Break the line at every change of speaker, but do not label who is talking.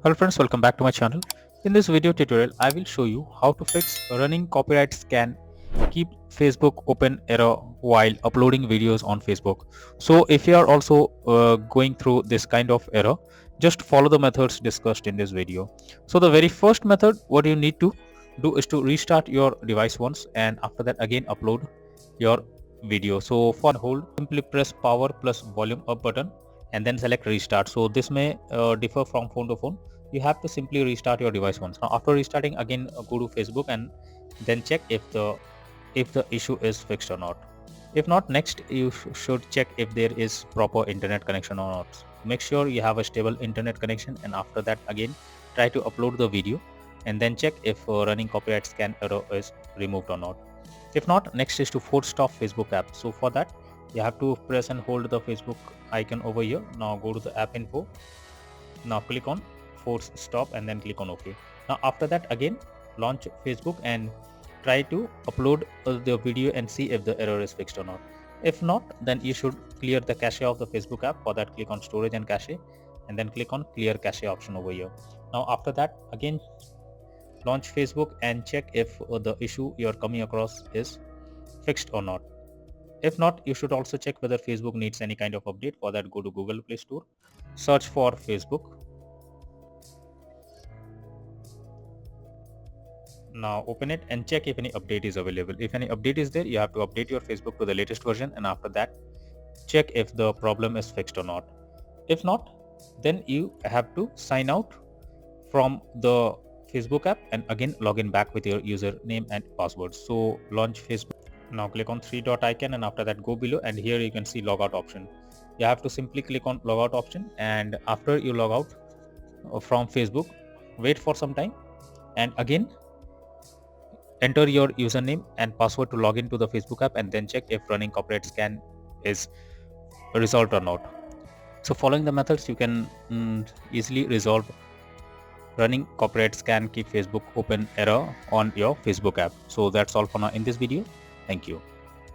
Hello friends, welcome back to my channel. In this video tutorial, I will show you how to fix running copyright scan keep Facebook open error while uploading videos on Facebook. So if you are also going through this kind of error, just follow the methods discussed in this video. So the very first method, what you need to do is to restart your device once, and after that again upload your video. So for hold, simply press power plus volume up button and then select restart. So this may differ from phone to phone. You have to simply restart your device once. Now after restarting, again go to Facebook and then check if the issue is fixed or not. If not, next you should check if there is proper internet connection or not. Make sure you have a stable internet connection, and after that again try to upload the video and then check if running copyright scan error is removed or not. If not, next is to force stop Facebook app. So for that you have to press and hold the Facebook icon over here. Now go to the app info. Now click on force stop and then click on OK. Now after that again launch Facebook and try to upload the video and see if the error is fixed or not. If not, then you should clear the cache of the Facebook app. For that, click on storage and cache and then click on clear cache option over here. Now after that again launch Facebook and check if the issue you're coming across is fixed or not. If not, you should also check whether Facebook needs any kind of update. For that, go to Google Play Store, search for Facebook. Now open it and check if any update is available. If any update is there, you have to update your Facebook to the latest version, and after that check if the problem is fixed or not. If not, then you have to sign out from the Facebook app and again log in back with your username and password. So launch Facebook. Now click on three dot icon and after that go below, and here you can see logout option. You have to simply click on logout option, and after you log out from Facebook, wait for some time and again enter your username and password to log into the Facebook app and then check if running copyright scan is resolved or not. So following the methods, you can easily resolve running copyright scan keep Facebook open error on your Facebook app. So that's all for now in this video. Thank you.